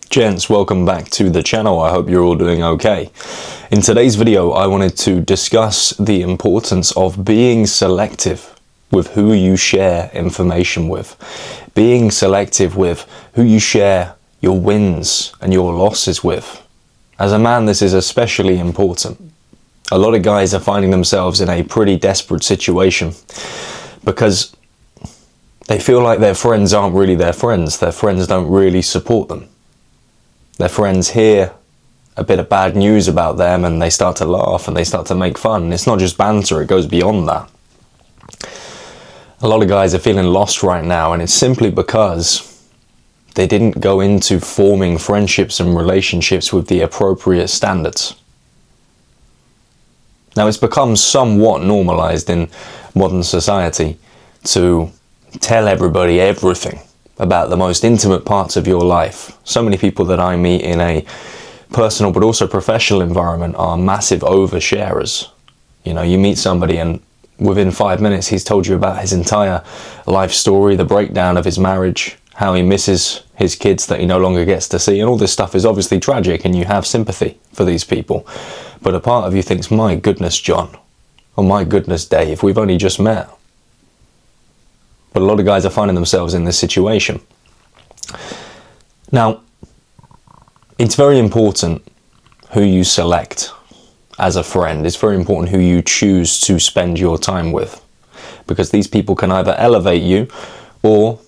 Gents, welcome back to the channel. I hope you're all doing okay. In today's video, I wanted to discuss the importance of being selective with who you share information with. Being selective with who you share your wins and your losses with. As a man, this is especially important. A lot of guys are finding themselves in a pretty desperate situation because they feel like their friends aren't really their friends. Their friends don't really support them. Their friends hear a bit of bad news about them and they start to laugh and they start to make fun. And it's not just banter, it goes beyond that. A lot of guys are feeling lost right now, and it's simply because they didn't go into forming friendships and relationships with the appropriate standards. Now, it's become somewhat normalized in modern society to tell everybody everything about the most intimate parts of your life. So many people that I meet in a personal but also professional environment are massive oversharers. You know, you meet somebody and within 5 minutes he's told you about his entire life story, the breakdown of his marriage, how he misses his kids that he no longer gets to see, and all this stuff is obviously tragic and you have sympathy for these people. But a part of you thinks, my goodness, John, or my goodness, Dave, we've only just met. But a lot of guys are finding themselves in this situation. Now, it's very important who you select as a friend. It's very important who you choose to spend your time with, because these people can either elevate you or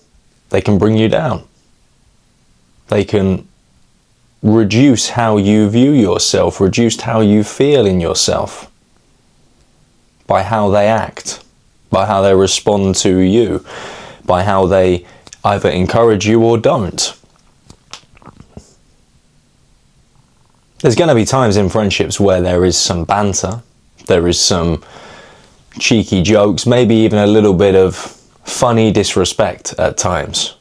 they can bring you down. They can reduce how you view yourself, reduce how you feel in yourself by how they act, by how they respond to you, by how they either encourage you or don't. There's going to be times in friendships where there is some banter, there is some cheeky jokes, maybe even a little bit of funny disrespect at times.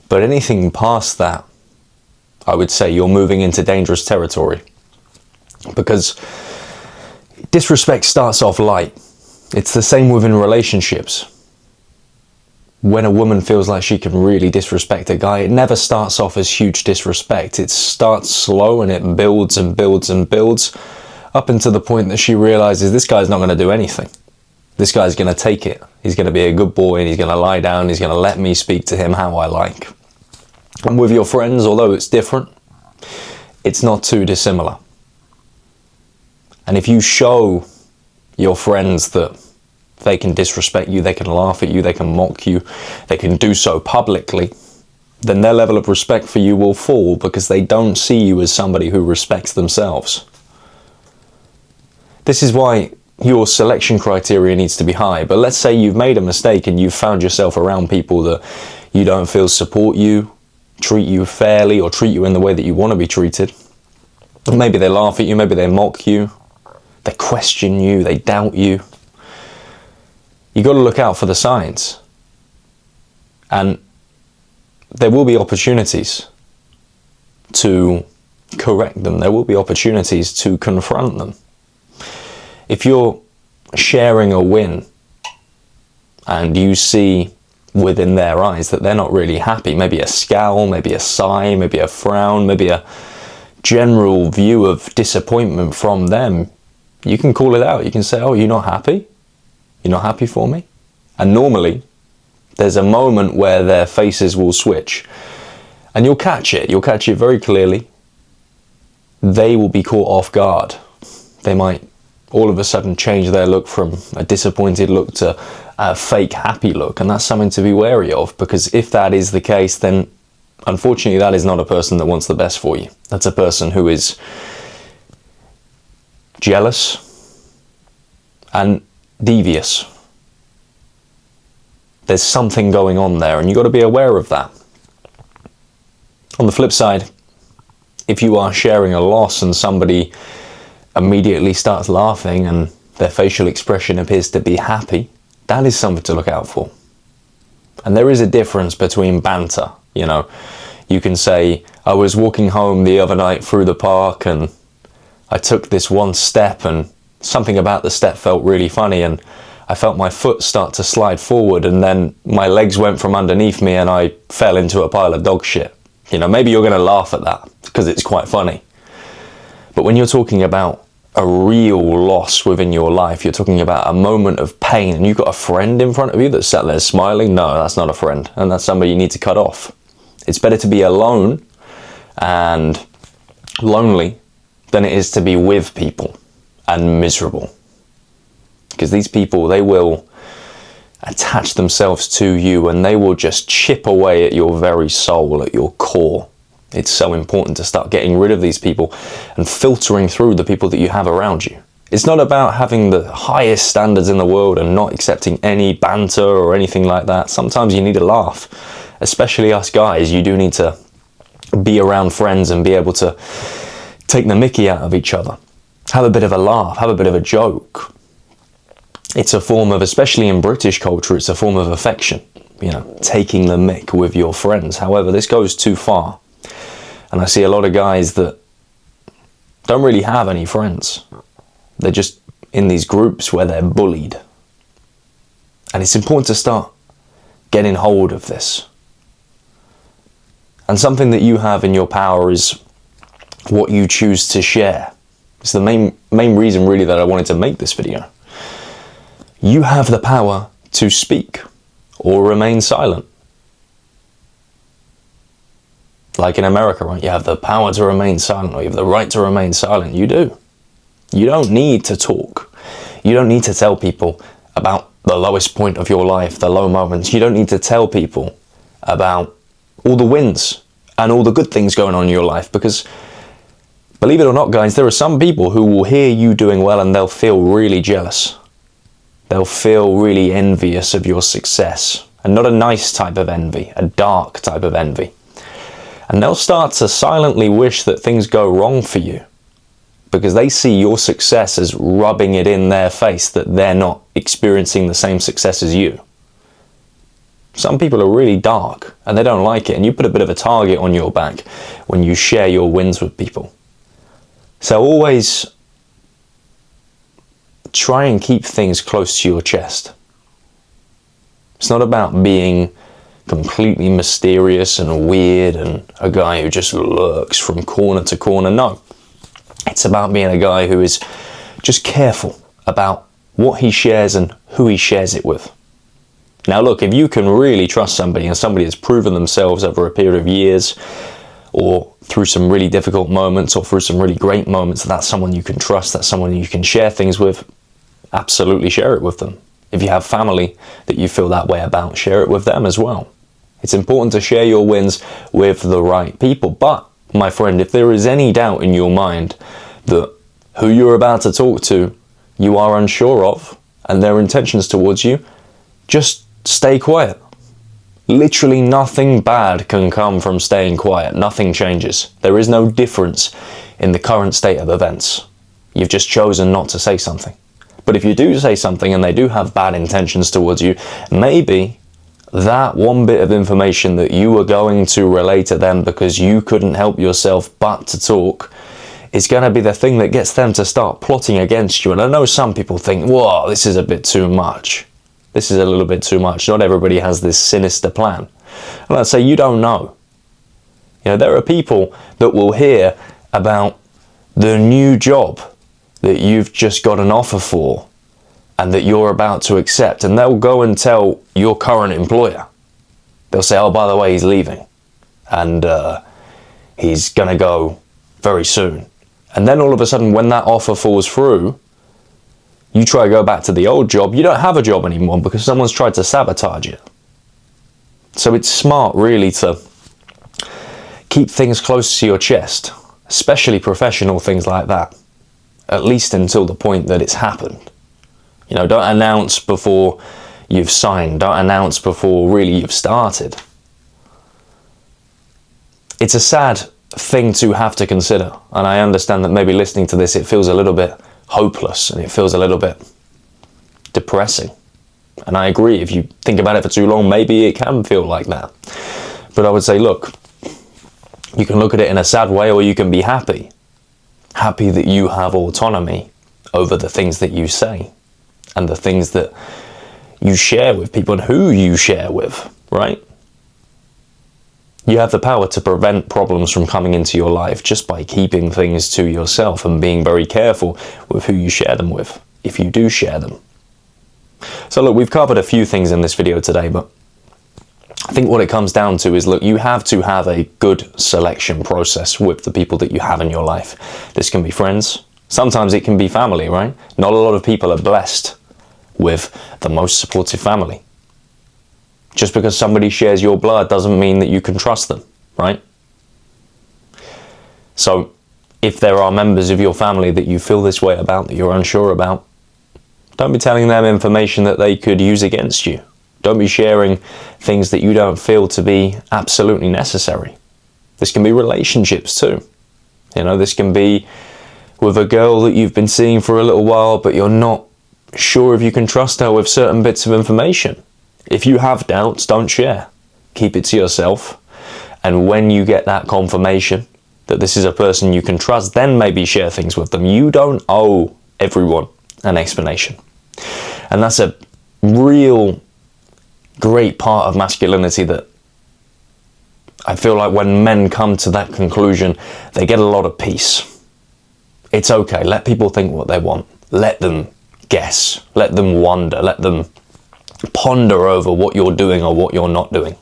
But anything past that, I would say you're moving into dangerous territory. Because disrespect starts off light. It's the same within relationships. When a woman feels like she can really disrespect a guy, it never starts off as huge disrespect. It starts slow and it builds and builds and builds up until the point that she realizes this guy's not going to do anything. This guy's going to take it. He's going to be a good boy and he's going to lie down. He's going to let me speak to him how I like. And with your friends, although it's different, it's not too dissimilar. And if you show your friends that they can disrespect you, they can laugh at you, they can mock you, they can do so publicly, then their level of respect for you will fall because they don't see you as somebody who respects themselves. This is why your selection criteria needs to be high. But let's say you've made a mistake and you've found yourself around people that you don't feel support you, treat you fairly, or treat you in the way that you want to be treated. Maybe they laugh at you, maybe they mock you, they question you, they doubt you. You got to look out for the signs. And there will be opportunities to correct them. There will be opportunities to confront them. If you're sharing a win and you see within their eyes that they're not really happy, maybe a scowl, maybe a sigh, maybe a frown, maybe a general view of disappointment from them, you can call it out. You can say, oh, you're not happy? You're not happy for me? And normally, there's a moment where their faces will switch. And you'll catch it. You'll catch it very clearly. They will be caught off guard. They might all of a sudden change their look from a disappointed look to a fake happy look. And that's something to be wary of, because if that is the case, then unfortunately that is not a person that wants the best for you. That's a person who is jealous and devious. There's something going on there, and you've got to be aware of that. On the flip side, if you are sharing a loss and somebody immediately starts laughing and their facial expression appears to be happy, that is something to look out for. And there is a difference between banter. You know, you can say, I was walking home the other night through the park and I took this one step and something about the step felt really funny and I felt my foot start to slide forward and then my legs went from underneath me and I fell into a pile of dog shit. You know, maybe you're going to laugh at that because it's quite funny. But when you're talking about a real loss within your life, you're talking about a moment of pain, and you've got a friend in front of you that's sat there smiling, no, that's not a friend, and that's somebody you need to cut off. It's better to be alone and lonely than it is to be with people and miserable. Because these people, they will attach themselves to you, and they will just chip away at your very soul, at your core. It's so important to start getting rid of these people and filtering through the people that you have around you. It's not about having the highest standards in the world and not accepting any banter or anything like that. Sometimes you need a laugh, especially us guys. You do need to be around friends and be able to take the mickey out of each other. Have a bit of a laugh, have a bit of a joke. It's a form of, especially in British culture, it's a form of affection, you know, taking the mick with your friends. However, this goes too far. And I see a lot of guys that don't really have any friends. They're just in these groups where they're bullied. And it's important to start getting hold of this. And something that you have in your power is what you choose to share. It's the main reason really that I wanted to make this video. You have the power to speak or remain silent. Like in America, right? You have the power to remain silent, or you have the right to remain silent. You do. You don't need to talk. You don't need to tell people about the lowest point of your life, the low moments. You don't need to tell people about all the wins and all the good things going on in your life, because believe it or not, guys, there are some people who will hear you doing well and they'll feel really jealous. They'll feel really envious of your success, and not a nice type of envy, a dark type of envy. And they'll start to silently wish that things go wrong for you, because they see your success as rubbing it in their face that they're not experiencing the same success as you. Some people are really dark and they don't like it, and you put a bit of a target on your back when you share your wins with people. So always try and keep things close to your chest. It's not about being completely mysterious and weird and a guy who just lurks from corner to corner. No, it's about being a guy who is just careful about what he shares and who he shares it with. Now look, if you can really trust somebody, and somebody has proven themselves over a period of years, or through some really difficult moments, or through some really great moments, that's someone you can trust, that's someone you can share things with, absolutely share it with them. If you have family that you feel that way about, share it with them as well. It's important to share your wins with the right people. But, my friend, if there is any doubt in your mind that who you're about to talk to you are unsure of, and their intentions towards you, just stay quiet. Literally nothing bad can come from staying quiet. Nothing changes. There is no difference in the current state of events. You've just chosen not to say something. But if you do say something and they do have bad intentions towards you, maybe that one bit of information that you were going to relay to them because you couldn't help yourself but to talk is going to be the thing that gets them to start plotting against you. And I know some people think, whoa, this is a bit too much. This is a little bit too much. Not everybody has this sinister plan. And I'd say you don't know. You know, there are people that will hear about the new job that you've just got an offer for and that you're about to accept, and they'll go and tell your current employer. They'll say, oh, by the way, he's leaving, and he's gonna go very soon. And then all of a sudden, when that offer falls through, you try to go back to the old job, you don't have a job anymore because someone's tried to sabotage it. So it's smart really to keep things close to your chest, especially professional things like that, at least until the point that it's happened. You know, don't announce before you've signed, don't announce before really you've started. It's a sad thing to have to consider, and I understand that maybe listening to this it feels a little bit hopeless and it feels a little bit depressing. And I agree, if you think about it for too long, maybe it can feel like that. But I would say, look, you can look at it in a sad way, or you can be happy. Happy that you have autonomy over the things that you say and the things that you share with people and who you share with, right? You have the power to prevent problems from coming into your life just by keeping things to yourself and being very careful with who you share them with, if you do share them. So look, we've covered a few things in this video today, but I think what it comes down to is, look, you have to have a good selection process with the people that you have in your life. This can be friends. Sometimes it can be family, right? Not a lot of people are blessed with the most supportive family. Just because somebody shares your blood doesn't mean that you can trust them, right? So if there are members of your family that you feel this way about, that you're unsure about, don't be telling them information that they could use against you. Don't be sharing things that you don't feel to be absolutely necessary. This can be relationships too. You know, this can be with a girl that you've been seeing for a little while, but you're not sure if you can trust her with certain bits of information. If you have doubts, don't share. Keep it to yourself. And when you get that confirmation that this is a person you can trust, then maybe share things with them. You don't owe everyone an explanation. And that's a real great part of masculinity that I feel like when men come to that conclusion, they get a lot of peace. It's okay. Let people think what they want. Let them guess. Let them wonder. Let them ponder over what you're doing or what you're not doing.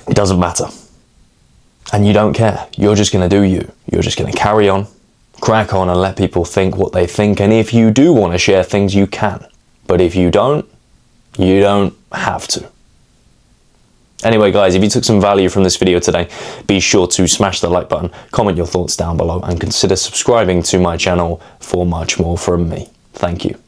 It doesn't matter. And you don't care. You're just going to do you. You're just going to carry on, crack on, and let people think what they think. And if you do want to share things, you can. But if you don't have to. Anyway, guys, if you took some value from this video today, be sure to smash the like button, comment your thoughts down below, and consider subscribing to my channel for much more from me. Thank you.